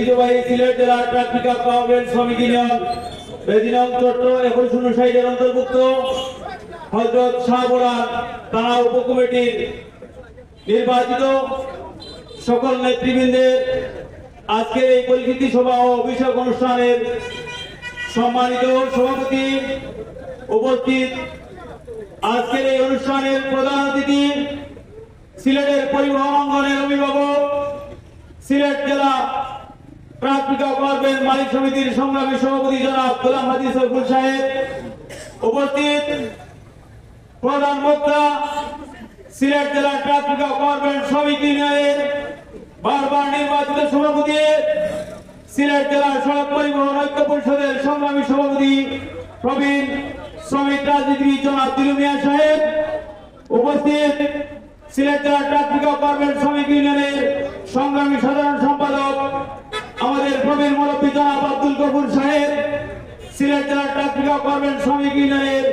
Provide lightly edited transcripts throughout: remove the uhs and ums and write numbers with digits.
ঐতিহ্যবাহী সিলেট জেলা truck pickup পাওয়ারভ্যান শ্রমিক ইউনিয়ন বেদিনং চট্ট 2159 এর অন্তর্ভুক্ত হযরত শাহপুরান থানা উপকমিটির নির্বাচিত সকল নেতৃবৃন্দের আজকের এই পরিচিতি সভা ও অভিষেক অনুষ্ঠানের সম্মানিত সভাপতি উপস্থিত, আজকের এই অনুষ্ঠানের প্রধান অতিথি সিলেটের পরিবহন অঙ্গনের অভিভাবক, সিলেট জেলা ট্রাক পিকআপ পাওয়ারভ্যান মালিক সমিতির সংগ্রামী সভাপতি জনাব গোলাম হাজি সরফুল সাহেব, উপস্থিত প্রধান বক্তা সিলেট জেলা ট্রাক পিকআপ পাওয়ারভ্যান শ্রমিক ইউনিয়নের বারবার নির্বাচিত সভাপতি, সিলেট জেলা সড়ক পরিবহন ঐক্য পরিষদের সংগ্রামী সভাপতি প্রবীণ শ্রমিক রাজনীতিবিদ জনাব দিলু মিয়া সাহেব, উপস্থিত সিলেট জেলা ট্রাক পিকআপ পাওয়ারভ্যান শ্রমিক ইউনিয়নের সংগ্রামী সাধারণ সম্পাদক আমাদের প্রবীণ মুরব্বী জনাব আব্দুল গফুর সাহেব, সিলেট জেলা ট্রাক পিকআপ পাওয়ারভ্যান শ্রমিক ইউনিয়নের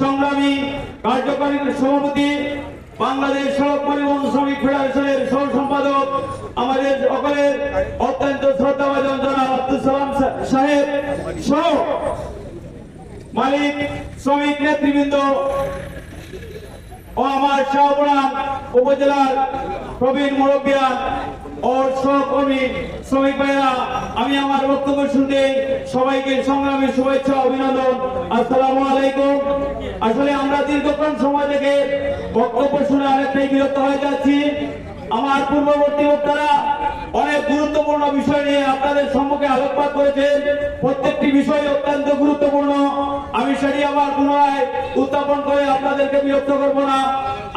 সংগ্রামী কার্যকরী সভাপতি বাংলাদেশ সড়ক পরিবহন শ্রমিক ফেডারেশনের সহ সম্পাদক আমাদের সকলের অত্যন্ত শ্রদ্ধাভাজন জনাব আব্দুল সালাম সাহেব সহ মালিক শ্রমিক নেতৃবৃন্দ ও আমার শাহপুরান উপজেলার প্রবীণ মুরব্বিয়ান ও সহকর্মী শ্রমিক ভাইরা, আমি আমার বক্তব্য শুনতে সবাইকে সংগ্রামী শুভেচ্ছা অভিনন্দন। আসসালামু আলাইকুম। আসলে আমরা দীর্ঘক্ষণ সময় থেকে বক্তব্য শুনে অনেকটাই বিরক্ত হয়ে যাচ্ছি। আমার পূর্ববর্তী বক্তারা অনেক গুরুত্বপূর্ণ বিষয় নিয়ে আপনাদের সম্মুখে আলোকপাত করেছেন। প্রত্যেকটি বিষয় অত্যন্ত গুরুত্বপূর্ণ। আমি সেটি আবার পুনরায় উত্থাপন করে আপনাদেরকে বিরক্ত করব না।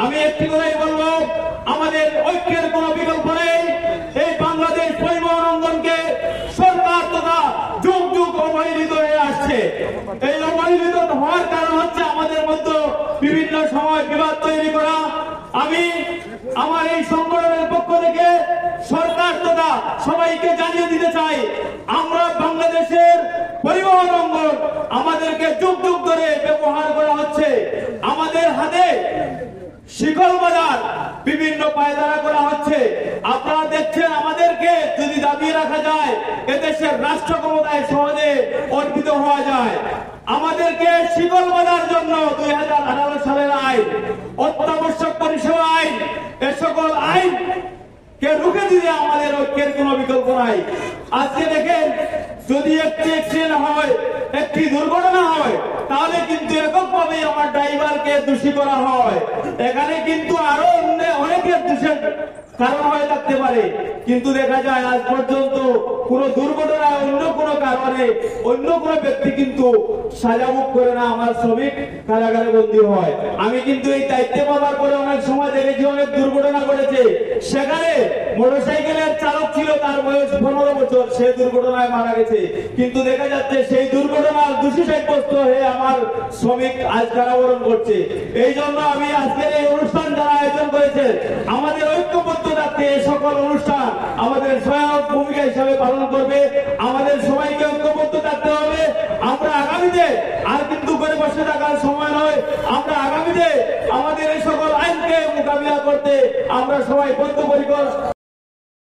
আমি একটি কথাই বলবো, আমাদের ঐক্যের কোনো বিকল্প নেই। এই বাংলাদেশ পরিবহন অঙ্গনকে সরকার তথা যুগ যুগ অবহেলিত হয়ে আসছে। এই অবহেলিত হওয়ার কারণ হচ্ছে আমাদের মধ্যে বিভিন্ন সময় বিবাদ তৈরি করা। আমি আমার এই সংগঠনের পক্ষ থেকে সরকার তথা সবাইকে জানিয়ে দিতে চাই, আমরা বাংলাদেশের পরিবহন অঙ্গন আমাদেরকে যুগ যুগ ধরে ব্যবহার করা হচ্ছে। আমাদের হাতে শিকল বাজার বিভিন্ন পায়দারা করা হচ্ছে। আপনারা দেখছেন, আমাদেরকে যদি দাবিয়ে রাখা যায় এদেশের রাষ্ট্র ক্ষমতায় সহজে অর্পিত হওয়া যায়। আমাদেরকে শিকল বাঁধার জন্য 2018 সালের আইন, অত্যাবশ্যক পরিষেবা আইন, এ সকল আইন কে রুখে দিলে আমাদের ঐক্যের কোনো বিকল্প নাই। আজকে দেখেন, যদি একটি অ্যাক্সিডেন্ট হয়, একটি দুর্ঘটনা হয়, তাহলে কিন্তু এককভাবে আমার ড্রাইভারকে দোষী করা হয়। এখানে কিন্তু আরো অনেকের দোষের কারণ হয়ে থাকতে পারে, কিন্তু দেখা যায় আজ পর্যন্ত কোন দুর্ঘটনায় অন্য কোন কারণে অন্য কোন ব্যক্তি কিন্তু সাজা ভোগ করে না, আমার শ্রমিক কারাগারে বন্দী হয়। আমি কিন্তু এই দায়িত্বে পাওয়ার পরে অনেক সময় দেখেছি অনেক দুর্ঘটনা ঘটেছে, সেখানে মোটরসাইকেলের চালক ছিল, তার বয়স 15 বছর, সে দুর্ঘটনায় মারা গেছে। কিন্তু দেখা যাচ্ছে সেই দুর্ঘটনার দোষী সাব্যস্ত হয়ে আমার শ্রমিক আজ কারাবরণ করছে। এই জন্য আমি আজকের এই অনুষ্ঠান যারা আয়োজন করেছেন, আমাদের ঐক্যবদ্ধ থাকতে এই সকল অনুষ্ঠান আমাদের সহায়ক ভূমিকা হিসাবে পালন করবে। আমাদের সবাইকে ঐক্যবদ্ধ থাকতে হবে। আমরা আগামীতে আর কিন্তু করে বসে থাকার সময় নয়, আমরা আগামীতে আমাদের এই সকল আইনকে মোকাবিলা করতে আমরা সবাই বদ্ধপরিকর।